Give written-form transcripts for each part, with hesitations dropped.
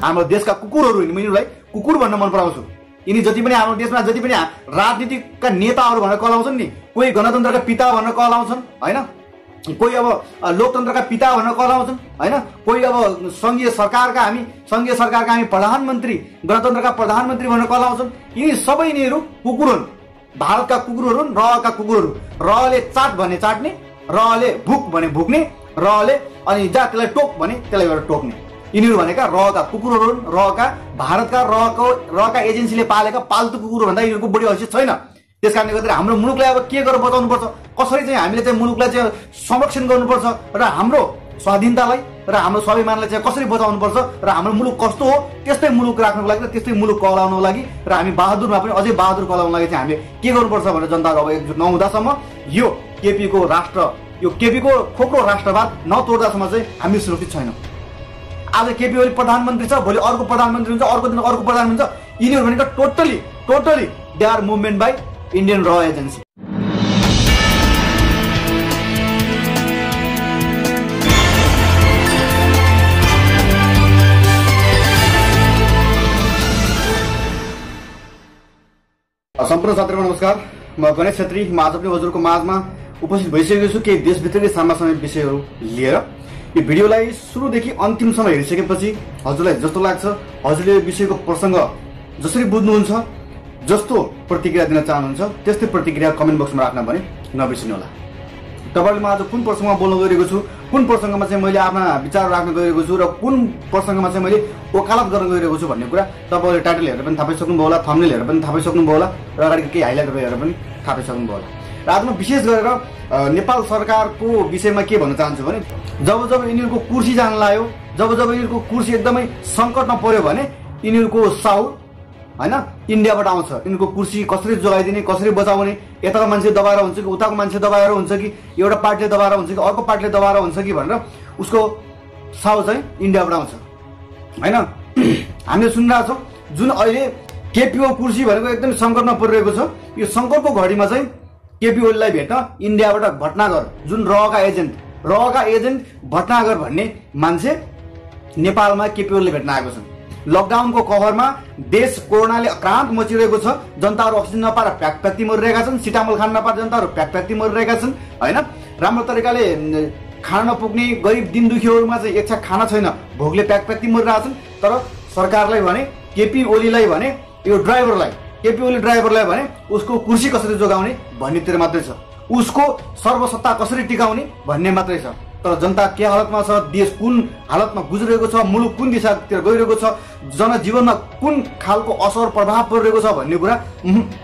हाम्रो देशका कुकुरहरू यिनीहरूलाई कुकुर भन्न मन पराउँछु। यिनी जति पनि हाम्रो देशमा जति पनि राजनीतिकका नेताहरू भनेर कहलाउँछन् नि, कोही गणतन्त्रका पिता भनेर कहलाउँछन् हैन, कोही अब लोकतन्त्रका पिता भनेर कहलाउँछन् हैन, कोही अब संघीय सरकारका हामी प्रधानमन्त्री, गणतन्त्रका प्रधानमन्त्री भनेर कहलाउँछन्। यिनी सबै यिनीहरू कुकुर हुन्, भारतका कुकुरहरू हुन्, रहका कुकुरहरू। रहले चाट भने चाट्ने, रहले भुक भने भुक्ने, रहले अनि जा त्यसलाई टोक भने त्यसलाई गएर टोक्ने। यिनीहरू भनेका रहका कुकुरहरू हुन्, रहका भारतका रहका एजेन्सीले पालेका पाल्तु कुकुर भन्दा यिनीहरूको बढी हैसियत छैन। त्यसकारणले गर्दा हाम्रो मुलुकलाई अब के गरेर बचाउनु पर्छ, कसरी चाहिँ हामीले चाहिँ मुलुकलाई चाहिँ संरक्षण गर्नुपर्छ र हाम्रो स्वाधीनतालाई र हाम्रो स्वाभिमानलाई चाहिँ कसरी बचाउनु पर्छ र हाम्रो मुलुक कस्तो हो त्यस्तै मुलुक राख्नको लागि र त्यस्तै मुलुक कहलाउनको लागि र हामी बहादुरमा पनि अझै बहादुर कहलाउनको लागि चाहिँ हामीले के गर्नुपर्छ भनेर जनताहरू अब एकजुट नहुँदासम्म यो केपीको राष्ट्र, यो केपीको खोक्रो राष्ट्रवाद नतोड्दासम्म चाहिँ हामी सुरक्षित छैनौँ। आज केपी ओली प्रधानमन्त्री छ, भोलि अर्को प्रधानमन्त्री हुन्छ, अर्को दिन अर्को प्रधानमन्त्री हुन्छ। यिनीहरू भनेको totally they are movement by Indian रॉ एजेन्सी। सम्पूर्ण साथीहरुको नमस्कार, म गणेश छेत्री। म आज पनि हजुरको माझमा उपस्थित भइसकेको छु केही देशभित्रकै सामान्य विषयहरू लिएर। यो भिडियोलाई सुरुदेखि अन्तिमसम्म हेरिसकेपछि हजुरलाई जस्तो लाग्छ, हजुरले विषयको प्रसंग जसरी बुझ्नुहुन्छ, जस्तो प्रतिक्रिया दिन चाहनुहुन्छ त्यस्तै प्रतिक्रिया कमेन्ट बक्समा राख्न भने नबिर्सिनु होला। तपाईहरुले म आज कुन प्रसंगमा बोल्न गइरहेको छु, कुन प्रसंगमा चाहिँ मैले आफ्ना विचार राख्न गइरहेको छु र कुन प्रसंगमा चाहिँ मैले वकालत गर्न गइरहेको छु भन्ने कुरा तपाईहरुले टाइटल हेरेर पनि थाहा पाइसक्नुभयो होला, थम्बनेल हेरेर पनि थाहा पाइसक्नुभयो होला र अगाडिको केही हाइलाइट हेरेर पनि थाहा पाइसक्नुभयो होला। र आज म विशेष गरेर नेपाल सरकारको विषयमा के भन्न चाहन्छु भने जब यिनीहरूको कुर्सी जान लाग्यो, जब यिनीहरूको कुर्सी एकदमै संकटमा पर्यो भने यिनीहरूको साउ हैन इन्डियाबाट आउँछ। यिनीहरूको कुर्सी कसरी जोगाइदिने, कसरी बचाउने, यताको मान्छे दबाएर हुन्छ कि उताको मान्छे दबाएर हुन्छ कि एउटा पार्टीले दबाएर हुन्छ कि अर्को पार्टीले दबाएर हुन्छ कि भनेर उसको साउ चाहिँ इन्डियाबाट आउँछ हैन। हामीले सुनिरहेको छौँ जुन अहिले केपीओ कुर्सी भनेको एकदमै संकटमा परिरहेको छ। यो संकटको घडीमा चाहिँ केपी ओलीलाई भेट्न इन्डियाबाट भटनागर, जुन रहका एजेन्ट भटनागर भन्ने मान्छे नेपालमा केपी ओलीले भेट्न आएको छन्। लकडाउनको कहरमा देश कोरोनाले आक्रान्त मचिरहेको छ, जनताहरू अक्सिजन नपाएर प्याकप्याक्ती मरिरहेका छन्, सिटामोल खान नपाएर जनताहरू प्याकप्याक्ती मरिरहेका छन् हैन। राम्रो तरिकाले खान नपुग्ने गरिब दिन दुखीहरूमा चाहिँ एक छाक खाना छैन, भोकले प्याकप्याक्ती मरिरहेका छन्। तर सरकारलाई भने केपी ओलीलाई भने यो केपी ओली ड्राइभरलाई भने उसको कुर्सी कसरी जोगाउने भन्नेतिर मात्रै छ, उसको सर्वसत्ता कसरी टिकाउने भन्ने मात्रै छ। तर जनता के हालतमा छ, देश कुन हालतमा गुज्रिरहेको छ, मुलुक कुन दिशातिर गइरहेको छ, जनजीवनमा कुन खालको असर प्रभाव परिरहेको छ भन्ने कुरा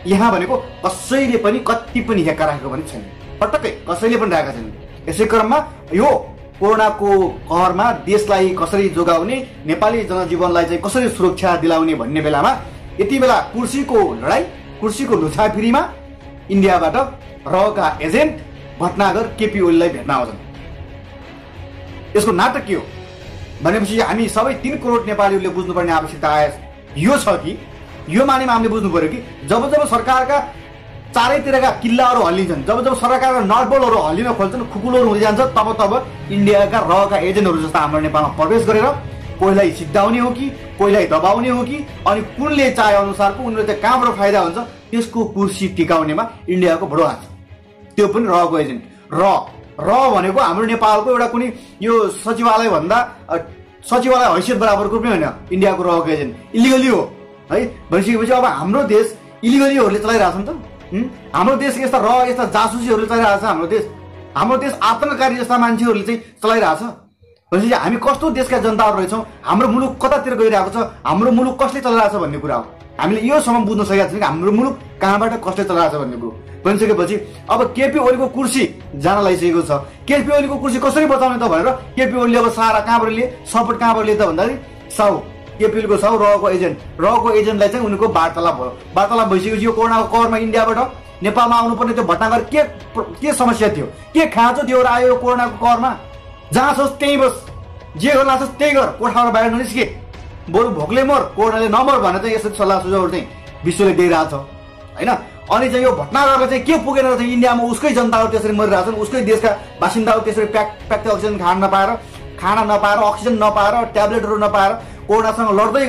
यहाँ भनेको कसैले पनि कति पनि हेक्का राखेको पनि छैन, पटक्कै कसैले पनि राखेका छैन। यसै क्रममा यो कोरोनाको कहरमा देशलाई कसरी जोगाउने, नेपाली जनजीवनलाई चाहिँ कसरी सुरक्षा दिलाउने भन्ने बेलामा यति बेला कुर्सीको लडाई, कुर्सीको लुछाफिरीमा इन्डियाबाट रहका एजेन्ट भटनागर केपी ओलीलाई भेट्न आउँछन्। यसको नाटक के हो भनेपछि हामी सबै 3 करोड नेपालीहरूले बुझ्नुपर्ने आवश्यकता यो छ कि यो मानेमा हामीले बुझ्नु पर्यो कि जब सरकारका चारैतिरका किल्लाहरू हल्लिन्छन्, जब सरकारका नटबोल्टहरू हल्लिन खोल्छन्, खुकुलोहरू हुँदै जान्छ, तब इन्डियाका रहका एजेन्टहरू जस्ता हाम्रो नेपालमा प्रवेश गरेर कोहीलाई सिद्धाउने हो कि कोहीलाई दबाउने हो कि अनि कुनले चाहे अनुसारको उनीहरूले चाहिँ कहाँबाट फाइदा हुन्छ त्यसको कुर्सी टिकाउनेमा इन्डियाको बडो हात छ। त्यो पनि रहको एजेन्ट। र भनेको हाम्रो नेपालको एउटा कुनै यो सचिवालय भन्दा सचिवालय हैसियत बराबरको पनि होइन, इन्डियाको रहको एजेन्ट इलिगली हो है। भनिसकेपछि अब हाम्रो देश इलिगलीहरूले चलाइरहेछ नि त। हाम्रो देश यस्ता जासुसीहरूले चलाइरहेछ, हाम्रो देश आतंककारी जस्ता मान्छेहरूले चाहिँ चलाइरहेछ। भनेपछि हामी कस्तो देशका जनताहरू रहेछौँ, हाम्रो मुलुक कतातिर गइरहेको छ, हाम्रो मुलुक कसले चलाइरहेछ भन्ने कुरा हो। हामीले योसम्म बुझ्न सकेका छैनौँ कि हाम्रो मुलुक कहाँबाट कसले चलाइरहेछ भन्ने कुरो भनिसकेपछि अब केपी ओलीको कुर्सी जान लागिसकेको छ। केपी ओलीको कुर्सी कसरी बचाउने त भनेर केपी ओलीले अब सहारा कहाँबाट लिए, सपोर्ट कहाँबाट लिए त भन्दाखेरि साउ केपी ओलीको साउ रहको एजेन्टलाई चाहिँ उनीको वार्तालाप भयो। वार्तालाप भइसकेपछि यो कोरोनाको कहरमा इन्डियाबाट नेपालमा आउनुपर्ने त्यो भटनागर के समस्या थियो, के खाँचो थियो र आयो कोरोनाको कहरमा। जहाँ छस् त्यही बस, जे गर्न लाग्छस् त्यही गर, कोठाबाट बाहिर ननिस्के, बरु भोकले मर कोरोनाले नमर भनेर चाहिँ यस्तो सल्लाह सुझावहरू चाहिँ विश्वले दिइरहेछ हैन। अनि चाहिँ यो भटनागरलाई चाहिँ के पुगेर चाहिँ इन्डियामा उसकै जनताहरू त्यसरी मरिरहेछन्, उसकै देशका बासिन्दाहरू त्यसरी प्याक अक्सिजन खाना नपाएर, अक्सिजन नपाएर, ट्याब्लेटहरू नपाएर कोरोनासँग लड्दै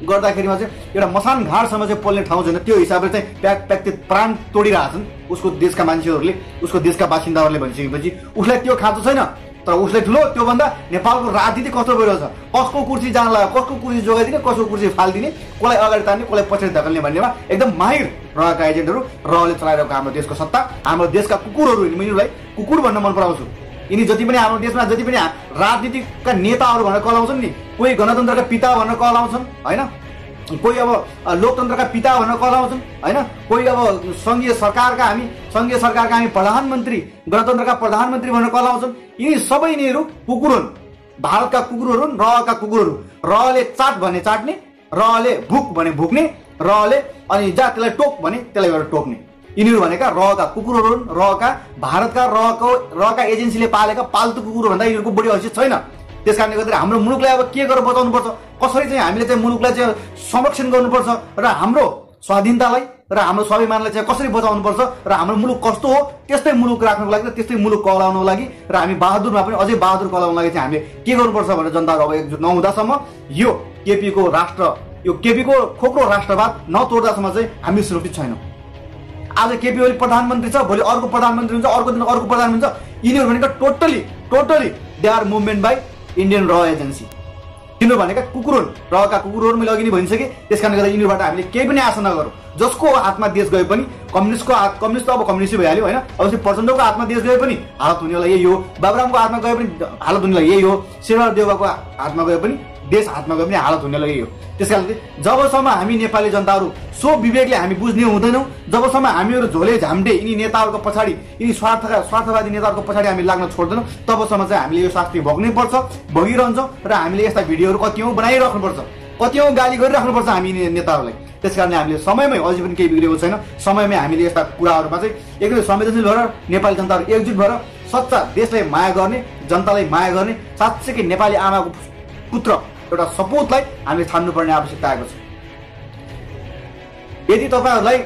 गर्दाखेरिमा चाहिँ एउटा मसान घाटसम्म चाहिँ पोल्ने ठाउँ छैन। त्यो हिसाबले चाहिँ व्यक्ति प्राण तोडिरहेछन् उसको देशका मान्छेहरूले, उसको देशका बासिन्दाहरूले भनिसकेपछि उसलाई त्यो खाँचो छैन। तर उसले ठुलो त्योभन्दा नेपालको राजनीति कस्तो भइरहेछ, कसको कुर्सी जान लाग्यो, कसको कुर्सी जोगाइदिने, कसको कुर्सी फालिदिने, कसलाई अगाडि तान्ने, कसलाई पछाडि धकेल्ने भन्नेमा एकदम माहिर रहेका एजेन्टहरू रहले चलाइरहेको हाम्रो देशको सत्ता, हाम्रो देशका कुकुरहरू, यिनीहरूलाई कुकुर भन्न मन पराउँछु। यिनी जति पनि हाम्रो देशमा जति पनि राजनीतिकका नेताहरू भनेर कहलाउँछन् नि, कोही गणतन्त्रका पिता भनेर कहलाउँछन् होइन, कोही अब लोकतन्त्रका पिता भनेर कहलाउँछन् होइन, कोही अब सङ्घीय सरकारका हामी प्रधानमन्त्री, गणतन्त्रका प्रधानमन्त्री भनेर कहलाउँछन्। यिनी सबै यिनीहरू कुकुर हुन्, भारतका कुकुरहरू हुन्, रहका कुकुरहरू। रहले चाट भने चाट्ने, रहले भुक भने भुक्ने, रहले अनि जा त्यसलाई टोक भने त्यसलाई गएर टोक्ने। यिनीहरू भनेका रहका कुकुरहरू हुन्, रहका भारतका रहका एजेन्सीले पालेका पाल्तु कुकुर भन्दा यिनीहरूको बढी हैसियत छैन। त्यस कारणले गर्दा हाम्रो मुलुकलाई अब के गरेर बचाउनुपर्छ, कसरी चाहिँ हामीले चाहिँ मुलुकलाई चाहिँ संरक्षण गर्नुपर्छ र हाम्रो स्वाधीनतालाई र हाम्रो स्वाभिमानलाई चाहिँ कसरी बचाउनुपर्छ र हाम्रो मुलुक कस्तो हो त्यस्तै मुलुक राख्नको लागि र त्यस्तै मुलुक कहलाउनको लागि र हामी बहादुरमा पनि अझै बहादुर कहलाउनको लागि चाहिँ हामीले के गर्नुपर्छ भनेर जनताहरू अब एकजुट नहुँदासम्म यो केपीको खोक्रो राष्ट्रवाद नतोड्दासम्म चाहिँ हामी सुरक्षित छैनौँ। आज केपी ओली प्रधानमन्त्री छ, भोलि अर्को प्रधानमन्त्री हुन्छ, अर्को दिन अर्को प्रधानमन्त्री हुन्छ। यिनीहरू भनेको totally they are movement by Indian र एजेन्सी। यिनीहरू भनेका कुकुर हुन्, रहका कुकुरहरू मैले अघि नै भनिसकेँ। त्यस कारणले गर्दा यिनीहरूबाट हामीले केही पनि आशा नगरौँ। जसको हातमा देश गए पनि कम्युनिस्ट त अब कम्युनिस्टै भइहाल्यो होइन, अवश्य प्रचण्डको हातमा देश गए पनि हालत हुनेलाई यही हो, बाबुरामको हातमा गए पनि हालत हुनेलाई यही हो, शेरबहादुर देउवाको हातमा गए पनि देश हातमा गए पनि हालत हुनेलाई यही हो। त्यस कारणले जबसम्म हामी नेपाली जनताहरू सो विवेकले हामी बुझ्ने हुँदैनौँ, जबसम्म हामीहरू झोले झाम्टे यिनी नेताहरूको पछाडि, यिनी स्वार्थवादी नेताहरूको पछाडि हामी लाग्न छोड्दैनौँ, तबसम्म चाहिँ हामीले यो शास्ति भोग्नै पर्छ, भोगिरहन्छौँ र हामीले यस्ता भिडियोहरू कतिौँ बनाइराख्नुपर्छ, कतिौँ गाली गरिराख्नुपर्छ हामी नेताहरूलाई। त्यस कारणले हामीले समयमै, अझै पनि केही बिग्रेको छैन, समयमै हामीले यस्ता कुराहरूमा चाहिँ एकदमै संवेदनशील भएर नेपाली जनताहरू एकजुट भएर सच्चा देशलाई माया गर्ने, जनतालाई माया गर्ने, साँच्चैकै नेपाली आमाको पुत्र एउटा सपुतलाई हामीले छान्नुपर्ने आवश्यकता आएको छ। यदि तपाईँहरूलाई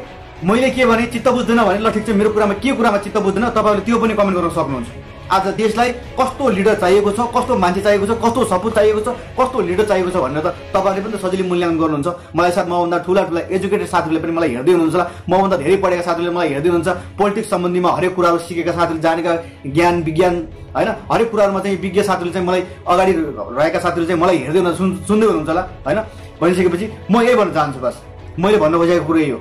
मैले के भने चित्त बुझ्दैन भने ल ठिक छ, मेरो कुरामा चित्त बुझ्दैन, तपाईँहरूले त्यो पनि कमेन्ट गर्न सक्नुहुन्छ। आज देशलाई कस्तो लिडर चाहिएको छ, कस्तो मान्छे चाहिएको छ, कस्तो सपुत चाहिएको छ, कस्तो लिडर चाहिएको छ भनेर त तपाईँहरूले पनि त सजिलै मूल्याङ्कन गर्नुहुन्छ। मलाई साथ मभन्दा ठुला एजुकेटेड साथीहरूले पनि मलाई हेर्दै हुनुहुन्छ, मभन्दा धेरै पढेका साथीहरूले मलाई हेर्दै हुनुहुन्छ, पोलिटिक्स सम्बन्धीमा हरेक कुराहरू सिकेका साथीहरूले, जानेका ज्ञान विज्ञान होइन हरेक कुराहरूमा चाहिँ विज्ञ साथीहरूले चाहिँ मलाई अगाडि रहेका साथीहरूले चाहिँ मलाई हेर्दै हुनुहुन्छ, सुन्दै हुनुहुन्छ होला होइन। भनिसकेपछि म यही भन्न चाहन्छु, बस मैले भन्नु खोजेको कुरो यही हो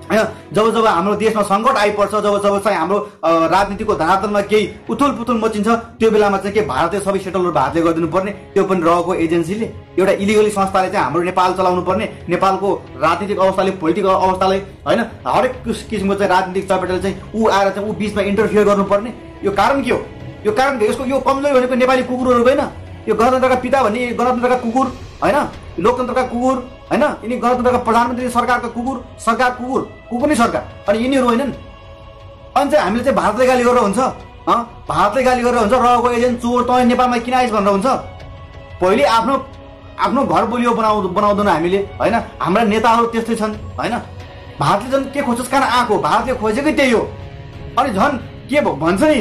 होइन। जब हाम्रो देशमा सङ्कट आइपर्छ, जब चाहिँ हाम्रो राजनीतिको धरातलमा केही उथुलपुथुल मचिन्छ, त्यो बेलामा चाहिँ के भारतीय सबै सेटलहरू भारतले गरिदिनु पर्ने, त्यो पनि रहेको एजेन्सीले, एउटा इलिगली संस्थाले चाहिँ हाम्रो नेपाल चलाउनु पर्ने, नेपालको राजनीतिक अवस्थाले, पोलिटिकल अवस्थाले होइन, हरेक किसिमको चाहिँ राजनीतिक चपेटले चाहिँ ऊ आएर चाहिँ ऊ बिचमा इन्टरफियर गर्नुपर्ने। यो कारण के हो? यो कारण यसको यो कमजोरी भनेको नेपाली कुकुरहरू होइन, यो गणतन्त्रका पिता भन्ने गणतन्त्रका कुकुर होइन, लोकतन्त्रका कुकुर होइन, यिनी गणतन्त्रका प्रधानमन्त्री, सरकारका कुकुर नै सरकार, अनि यिनीहरू होइनन्। अनि चाहिँ हामीले चाहिँ भारतलाई गाली गरेर हुन्छ, भारतलाई गाली गरेर हुन्छ, रहेको एजेन्ट चोर तँ नेपालमा किन आइस भनेर हुन्छ। पहिले आफ्नो घर बलियो बनाउँदैन हामीले होइन, हाम्रा नेताहरू त्यस्तै छन् होइन। भारतले झन् के खोज्छस् कहाँ आएको, भारतले खोजेकै त्यही हो। अनि झन् के भन्छ नि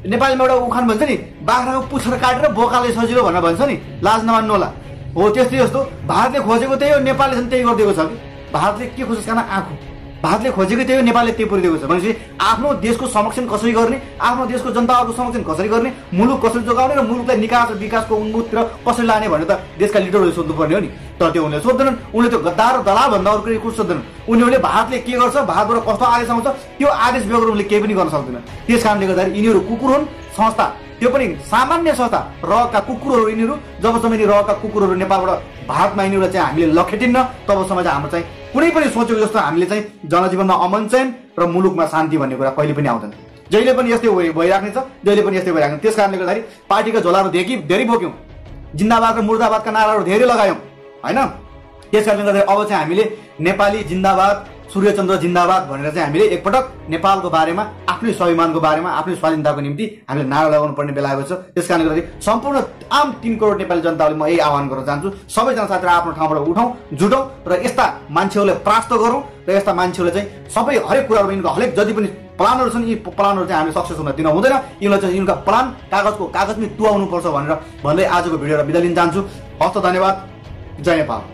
नेपालीमा एउटा उखान भन्छ नि, बाख्राको पुच्छर काटेर बोकाले सजिलो भनेर भन्छ नि, लाज नमान्नु होला। हो त्यस्तै जस्तो भारतले खोजेको त्यही हो, नेपालले झन् त्यही गरिदिएको छ कि। भारतले के खोज्छ कहाँ आएको, भारतले खोजेको त्यही हो, नेपालले त्यही पुऱ्याइदिएको छ भनेपछि आफ्नो देशको संरक्षण कसरी गर्ने, आफ्नो देशको जनताहरूको संरक्षण कसरी गर्ने, मुलुक कसरी जोगाउने र मुलुकलाई निकास र विकासको उन्मुखतिर कसरी लाने भनेर त देशका लिडरहरूले सोध्नुपर्ने हो नि। तर त्यो उनले सोध्दैनन्, उनले त्यो गद्दार र दलाल भन्दा अरू कुरो सोध्दैनन्। उनीहरूले भारतले के गर्छ, भारतबाट कस्तो आदेश आउँछ त्यो आदेश बेगर उनले केही पनि गर्न सक्दैन। त्यस कारणले गर्दाखेरि यिनीहरू कुकुर हुन्, संस्था त्यो पनि सामान्य संस्था, रहका कुकुरहरू यिनीहरू। जबसम्म यिनी रहका कुकुरहरू नेपालबाट भारतमा यिनीहरूलाई चाहिँ हामीले लखेटिन्न, तबसम्म चाहिँ हाम्रो चाहिँ कुनै पनि सोचेको जस्तो हामीले चाहिँ जनजीवनमा अमन चयन र मुलुकमा शान्ति भन्ने कुरा कहिले पनि आउँदैन। जहिले पनि यस्तै भइराख्ने छ, जहिले पनि यस्तै भइराख्ने। त्यस कारणले गर्दाखेरि पार्टीका झोलाहरू धेरै बोक्यौँ, जिन्दाबाद र मुर्दाबादका नाराहरू धेरै लगायौँ होइन। त्यस कारणले गर्दाखेरि अब चाहिँ हामीले नेपाली जिन्दाबाद, सूर्यचन्द्र जिन्दाबाद भनेर चाहिँ हामीले एकपटक नेपालको बारेमा, आफ्नै स्वाभिमानको बारेमा, आफ्नै स्वाधीनताको निम्ति हामीले नारा लगाउनु पर्ने बेला आएको छ। त्यस कारणले गर्दाखेरि सम्पूर्ण आम 3 करोड नेपाली जनताले म यही आह्वान गर्न चाहन्छु, सबैजना साथीहरू आफ्नो ठाउँबाट उठौँ, जुटौँ र यस्ता मान्छेहरूलाई परास्त गरौँ र यस्ता मान्छेहरूले चाहिँ सबै हरेक कुराहरू यिनको हरेक जति पनि प्लानहरू छन्, यी प्लानहरू चाहिँ हामीले सक्सेस हुन दिन हुँदैन। यिनीहरूलाई चाहिँ यिनका प्लान कागजमै तुवाउनु पर्छ भनेर भन्दै आजको भिडियोलाई बिदा लिन चाहन्छु। हस्त, धन्यवाद, जय नेपाल।